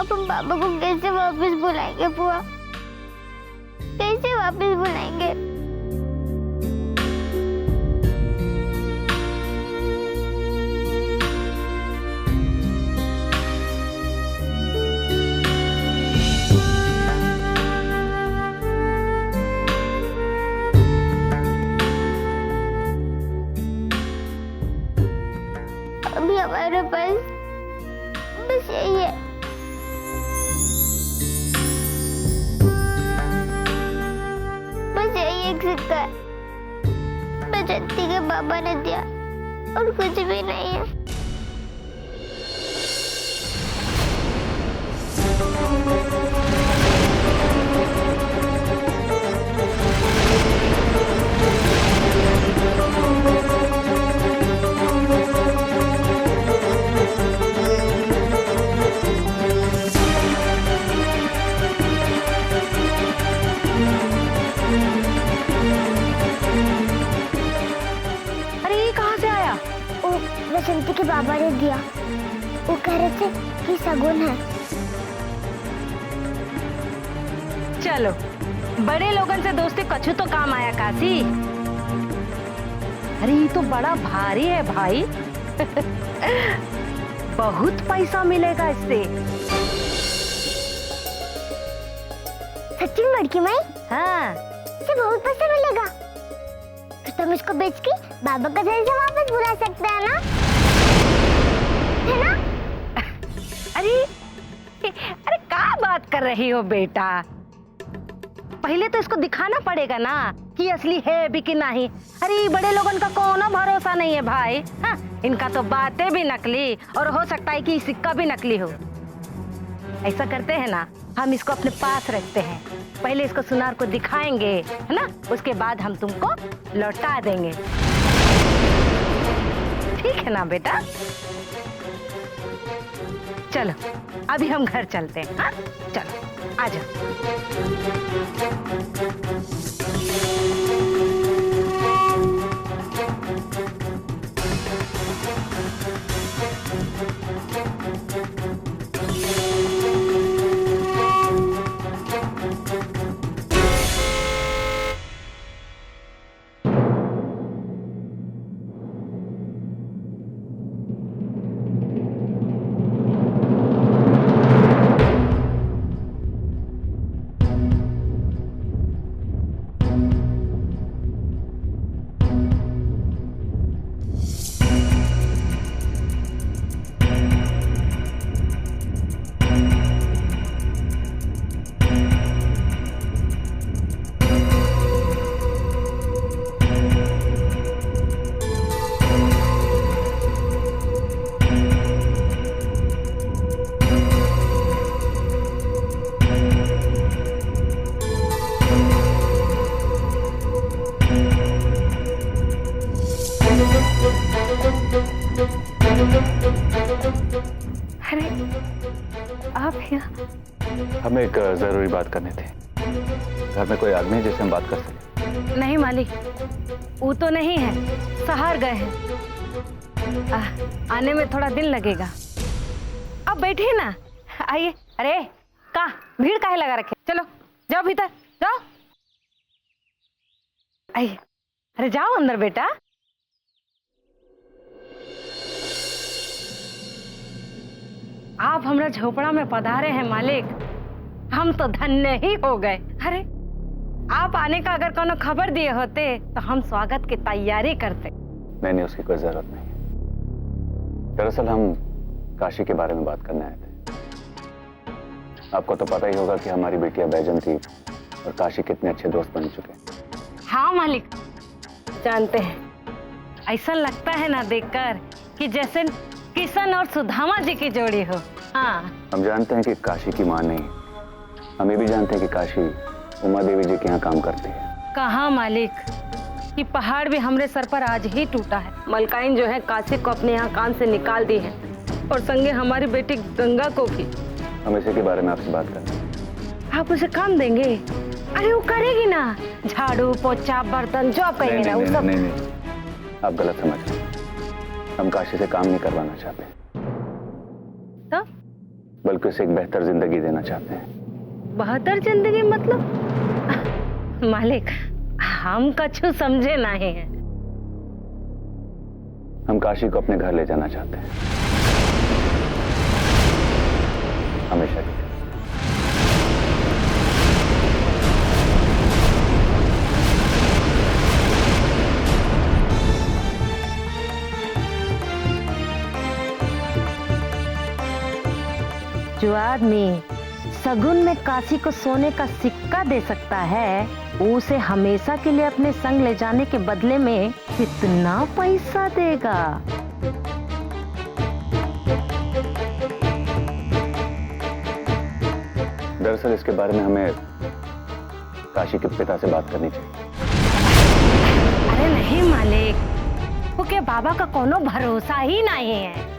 अब हम पापा को कैसे वापस बुलाएंगे बुआ? कैसे वापस बुलाएंगे? अभी हमारे पास बस यही है। बस यही एक सिक्का है, बजंती के पापा ने दिया और कुछ भी नहीं है। बसंती के बाबा ने दिया, वो कह रहे थे कि शगुन है। चलो, बड़े लोगन से दोस्ती कछु तो काम आया काशी। अरे ये तो बड़ा भारी है भाई। बहुत पैसा मिलेगा इससे। सच्ची में लड़की माई? हाँ, इससे बहुत पैसा मिलेगा। तो तुम इसको बेच के बाबा का घर से वापस बुला सकते हैं ना? है ना? अरे क्या बात कर रही हो बेटा? पहले तो इसको दिखाना पड़ेगा ना कि असली है भी कि नहीं। अरे बड़े लोगों का कोनो भरोसा नहीं है भाई। हाँ, इनका तो बातें भी नकली और हो सकता है कि सिक्का भी नकली हो। ऐसा करते हैं ना, हम इसको अपने पास रखते हैं। पहले इसको सुनार को दिखाएंगे, है ना? उसके बाद हम तुमको लौटा देंगे। ठीक है ना बेटा? चलो, अभी हम घर चलते हैं। हाँ, चलो, आ जाओ। अरे आप यहाँ? हमें एक जरूरी बात करनी थी। घर में कोई आदमी है जिससे हम बात कर सकें? नहीं मालिक, वो तो नहीं है, शहर गए हैं। आने में थोड़ा दिन लगेगा। अब बैठिए ना, आइए। अरे का भीड़ काहे लगा रखे? चलो जाओ भीतर, जाओ। आइए, अरे जाओ अंदर बेटा। आप हमारा झोपड़ा में पधारे हैं मालिक, हम तो धन्य ही हो गए। अरे आप आने का अगर कोनो खबर दिए होते तो हम स्वागत की तैयारी करते। नहीं, उसकी कोई जरूरत नहीं। दरअसल हम काशी के बारे में बात करने आए थे। आपको तो पता ही होगा कि हमारी बेटियां बैजंती और काशी कितने अच्छे दोस्त बन चुके हैं। हाँ मालिक, जानते हैं। ऐसा लगता है ना देखकर कि जैसे किशन और सुदामा जी की जोड़ी हो। हाँ, हम जानते हैं कि काशी की माँ नहीं, हम ये भी जानते हैं कि काशी उमा देवी जी के यहाँ काम करती है। कहाँ मालिक, कि पहाड़ भी हमरे सर पर आज ही टूटा है। मलकाइन जो है काशी को अपने यहाँ काम से निकाल दी है और संगे हमारी बेटी गंगा को भी। हम इसी के बारे में आपसे बात करते हैं। आप उसे काम देंगे? अरे वो करेगी ना, झाड़ू पोछा बर्तन जो आप कहेंगे ना वो सब। नहीं, आप गलत समझ रहे हैं। हम काशी से काम नहीं करवाना चाहते। तो बल्कि उसे एक बेहतर जिंदगी देना चाहते हैं। बेहतर जिंदगी मतलब? मालिक, हम कछु समझे नहीं है। हम काशी को अपने घर ले जाना चाहते हैं, हमेशा के लिए। जो आदमी सगुन में काशी को सोने का सिक्का दे सकता है, उसे हमेशा के लिए अपने संग ले जाने के बदले में कितना पैसा देगा? दरअसल इसके बारे में हमें काशी के पिता से बात करनी चाहिए। अरे नहीं मालिक, क्योंकि बाबा का कोनो भरोसा ही नहीं है।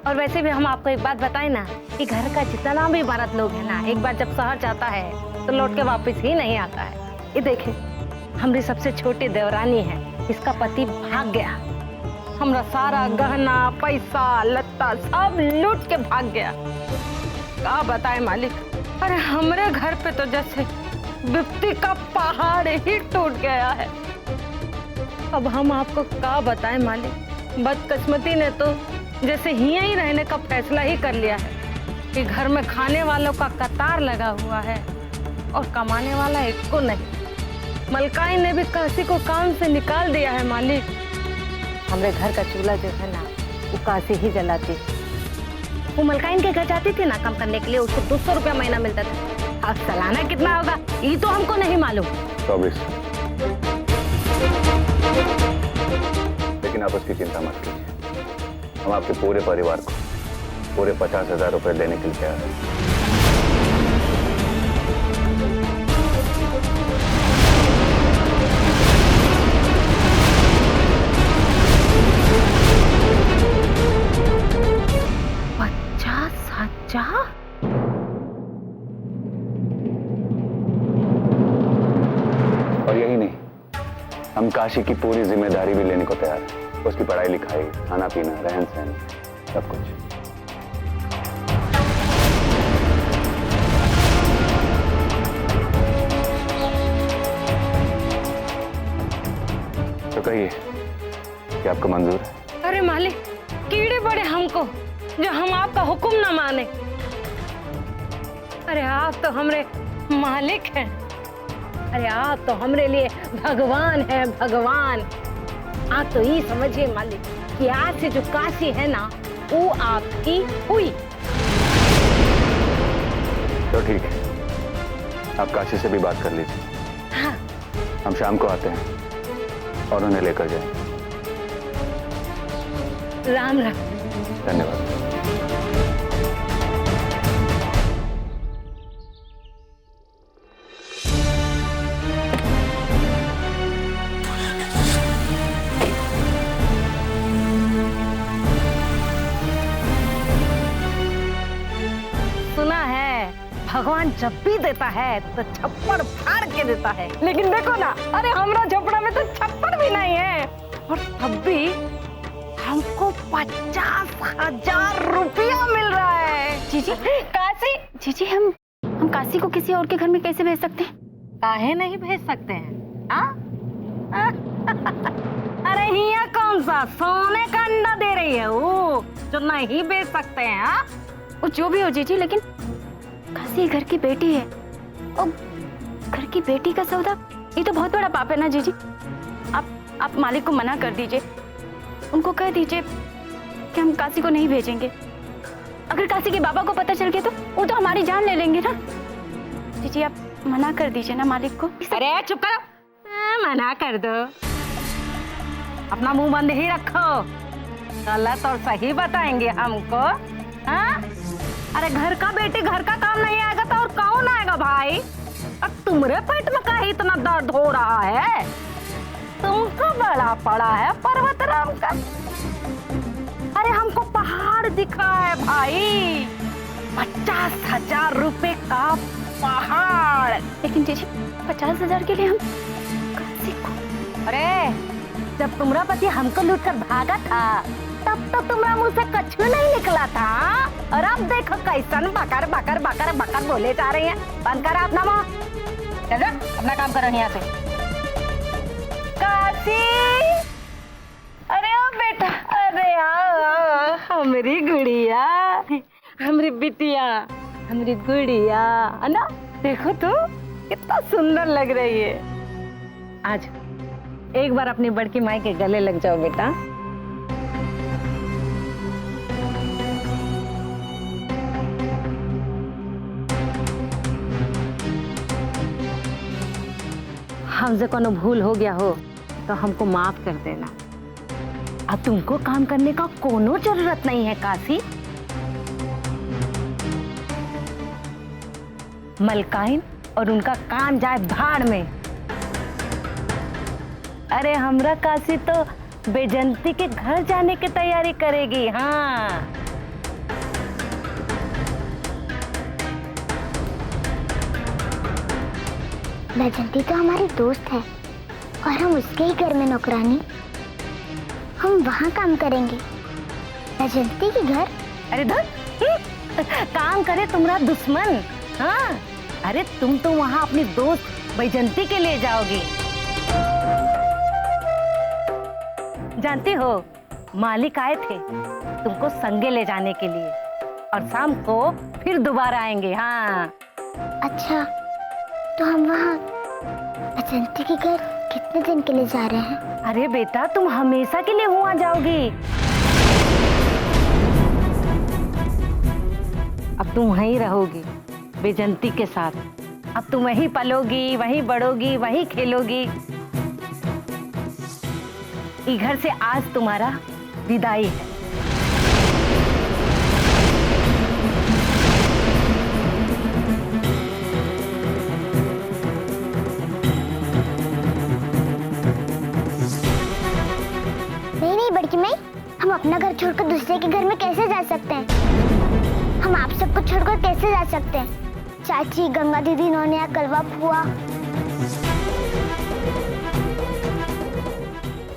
और वैसे भी हम आपको एक बात बताएं ना, कि घर का जितना भी भारत लोग है ना, एक बार जब शहर जाता है तो लौट के वापस ही नहीं आता है। ये देखे, हमारी सबसे छोटी देवरानी है, इसका पति भाग गया। हमारा सारा गहना पैसा लत्ता सब लूट के भाग गया। क्या बताए मालिक, अरे हमारे घर पे तो जैसे विपत्ति का पहाड़ ही टूट गया है। अब हम आपको क्या बताएं मालिक, बदकिस्मती ने तो जैसे ही रहने का फैसला ही कर लिया है कि घर में खाने वालों का कतार लगा हुआ है और कमाने वाला एक को नहीं। मलकाई ने भी काशी को काम से निकाल दिया है मालिक। हमारे घर का चूल्हा जो है ना, वो काशी ही जलाती। वो मलकाइन के घर जाती थी ना काम करने के लिए, उसको 200 रुपया महीना मिलता था। अब सालाना कितना होगा ये तो हमको नहीं मालूम। 24। लेकिन आप उसकी चिंता मत कीजिए, हम आपके पूरे परिवार को पूरे 50,000 रुपए देने के लिए तैयार हैं। और यही नहीं, हम काशी की पूरी जिम्मेदारी भी लेने को तैयार हैं। उसकी पढ़ाई लिखाई, खाना पीना, रहन सहन, सब कुछ। तो कहिए कि आपको मंजूर है? अरे मालिक, कीड़े पड़े हमको जो हम आपका हुक्म ना माने। अरे आप तो हमरे मालिक हैं। अरे आप तो हमरे लिए भगवान हैं, भगवान। आप तो ये समझिए मालिक कि आज से जो काशी है ना, वो आपकी हुई। तो ठीक है, आप काशी से भी बात कर लीजिए। हाँ। हम शाम को आते हैं और उन्हें लेकर जाएंगे। राम राम। धन्यवाद। सुना है भगवान जब भी देता है तो छप्पड़ फाड़ के देता है, लेकिन देखो ना, अरे हमारा झोपड़ा में तो छप्पड़ भी नहीं है। और तब भी हमको 50,000 रुपया मिल रहा है। जीजी, काशी, जीजी हम काशी को किसी और के घर में कैसे भेज सकते हैं? काहे नहीं भेज सकते हैं? अरे हिया कौन सा सोने का अंडा दे रही है वो जो नहीं भेज सकते हैं? हाँ, वो जो भी हो जीजी, लेकिन काशी घर की बेटी है और घर की बेटी का सौदा, ये तो बहुत बड़ा पाप है ना जीजी। आप मालिक को मना कर दीजिए, उनको कह दीजिए कि हम काशी को नहीं भेजेंगे। अगर काशी के बाबा को पता चल गया तो वो तो हमारी जान ले लेंगे ना। जीजी आप मना कर दीजिए ना मालिक को। अरे चुप करो, मना कर दो, अपना मुंह बंद ही रखो। गलत और सही बताएंगे हमको। हाँ? अरे घर का बेटी घर का काम नहीं आएगा तो और कौन आएगा भाई? और तुम्हारे पेट में का इतना दर्द हो रहा है? तुमको बड़ा पड़ा है पर्वतराम का। अरे हमको पहाड़ दिखा है भाई, 50,000 रुपए का पहाड़। लेकिन जीजी 50,000 के लिए हम काशी को? अरे जब तुम्हारा पति हमको लूट कर भागा था तब तो तुम्हारा मुंह से कछु नहीं निकला था। और अब देखो कैसन बकर बकर बकर बकर बोले जा रही हैं। बंद करो अपना मुंह, चलो अपना काम करो यहाँ से। काशी, अरे ओ बेटा, अरे आओ, हमारी गुड़िया, हमारी बिटिया, हमारी गुड़िया, है ना? देखो तो कितना सुंदर लग रही है। आज एक बार अपनी बड़की माई के गले लग जाओ बेटा। हमसे कोनो भूल हो गया हो तो हमको माफ कर देना। अब तुमको काम करने का कोनो जरूरत नहीं है काशी। मलकाइन और उनका काम जाए भाड़ में। अरे हमरा काशी तो बेजंती के घर जाने की तैयारी करेगी। हाँ, बैजंती तो हमारी दोस्त है और हम उसके ही घर में नौकरानी। हम वहाँ काम करेंगे, बैजंती के घर। अरे धर काम करे तुम्हारा दुश्मन। हाँ, अरे तुम तो वहाँ अपनी दोस्त बैजंती के लिए जाओगी। जानती हो, मालिक आए थे तुमको संगे ले जाने के लिए और शाम को फिर दोबारा आएंगे। हाँ, अच्छा, तो हम वहाँ बैजंती के घर कितने दिन के लिए जा रहे हैं? अरे बेटा, तुम हमेशा के लिए वहाँ जाओगी। अब तुम वहीं रहोगी बेजंती के साथ। अब तुम वहीं पलोगी, वहीं बढ़ोगी, वहीं खेलोगी। इस घर से आज तुम्हारा विदाई है। नहीं बड़की माई, हम अपना घर छोड़कर दूसरे के घर में कैसे जा सकते हैं? हम आप सबको छोड़कर कैसे जा सकते हैं? चाची, गंगा दीदी, नोनिया, कलवा, फुआ,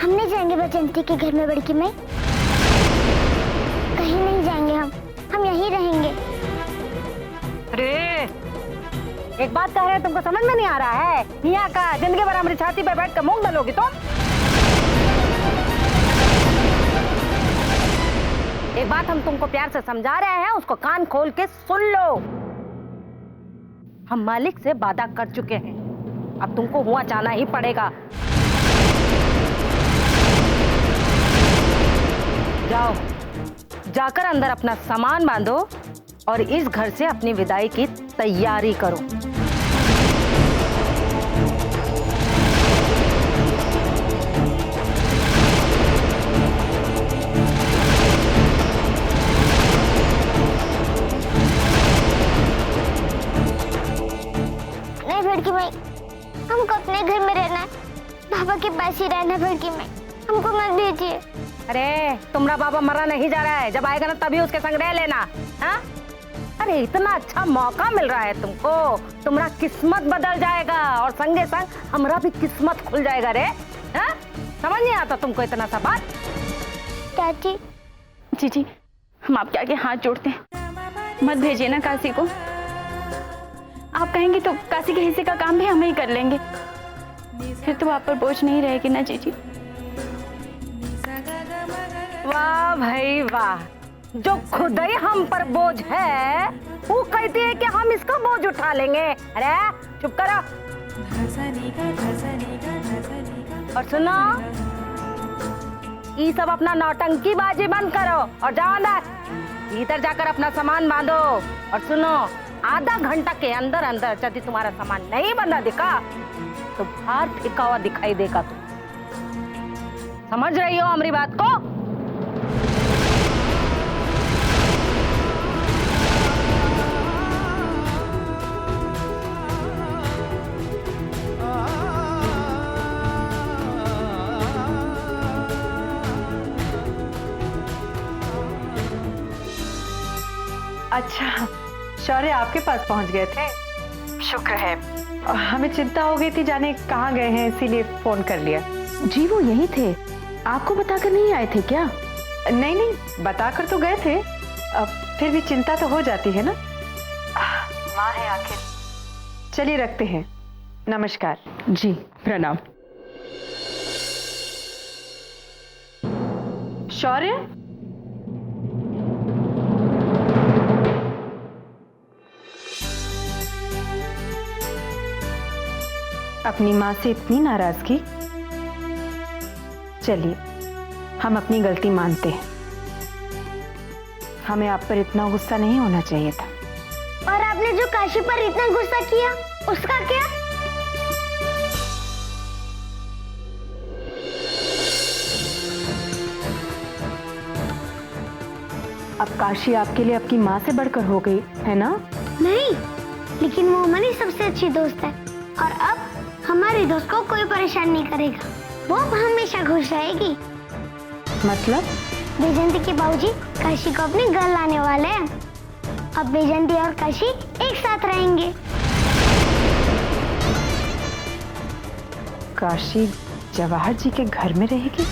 हम नहीं जाएंगे बैजंती के घर में बड़की माई। कहीं नहीं जाएंगे हम यहीं रहेंगे। अरे एक बात कह रहे हैं, तुमको समझ में नहीं आ रहा है? यहाँ का जिंदगी भर हमारी छाती पर बैठ कर मूंग दलोगी तुम। एक बात हम तुमको प्यार से समझा रहे हैं, उसको कान खोल के सुन लो। हम मालिक से वादा कर चुके हैं, अब तुमको हुआ जाना ही पड़ेगा। जाओ, जाकर अंदर अपना सामान बांधो और इस घर से अपनी विदाई की तैयारी करो। नहीं बड़की माई, हमको अपने घर में रहना है, बाबा के पास ही रहना है। बड़की माई, हमको मत भेजिए। अरे तुम्हारा बाबा मरा नहीं जा रहा है, जब आएगा ना तभी उसके संग रह लेना। हाँ? अरे इतना अच्छा मौका मिल रहा है तुमको, तुम्हारा किस्मत बदल जाएगा और संगे संग हमारा भी किस्मत खुल जाएगा रे। हाँ? समझ नहीं आता तुमको इतना सा बात? चाची, जीजी, हम आपके आगे हाथ जोड़ते हैं, मत भेजिए ना काशी को। आप कहेंगे तो काशी के हिस्से का काम भी हम ही कर लेंगे, फिर तो आप पर बोझ नहीं रहेगी ना जीजी। वाह भाई वाह, जो खुद ही हम पर बोझ है वो कहती है कि हम इसका बोझ उठा लेंगे। अरे चुप करो और सुनो, ये सब अपना नौटंकी बाजी बंद करो और जाओ अंदर। भीतर जाकर अपना सामान बांधो और सुनो, आधा घंटा के अंदर अंदर यदि तुम्हारा सामान नहीं बंधा दिखा तो बाहर फेंका हुआ दिखाई देगा। तुम समझ रही हो हमारी बात को? अच्छा, शौर्य आपके पास पहुंच गए थे, शुक्र है। हमें चिंता हो गई थी जाने कहाँ गए हैं, इसीलिए फोन कर लिया। जी वो यही थे, आपको बताकर नहीं आए थे क्या? नहीं नहीं, बताकर तो गए थे, अब फिर भी चिंता तो हो जाती है ना। माँ है आखिर। चलिए रखते हैं, नमस्कार। जी प्रणाम। शौर्य, अपनी माँ से इतनी नाराजगी। चलिए हम अपनी गलती मानते हैं, हमें आप पर इतना गुस्सा नहीं होना चाहिए था। और आपने जो काशी पर इतना गुस्सा किया उसका क्या? अब काशी आपके लिए आपकी माँ से बढ़कर हो गई है ना? नहीं, लेकिन वो हमारी सबसे अच्छी दोस्त है और अब हमारे दोस्त को कोई परेशान नहीं करेगा। वो हमेशा खुश रहेगी। मतलब? बैजंती के बाबूजी काशी को अपने घर लाने वाले हैं। अब बैजंती और काशी एक साथ रहेंगे। काशी जवाहर जी के घर में रहेगी?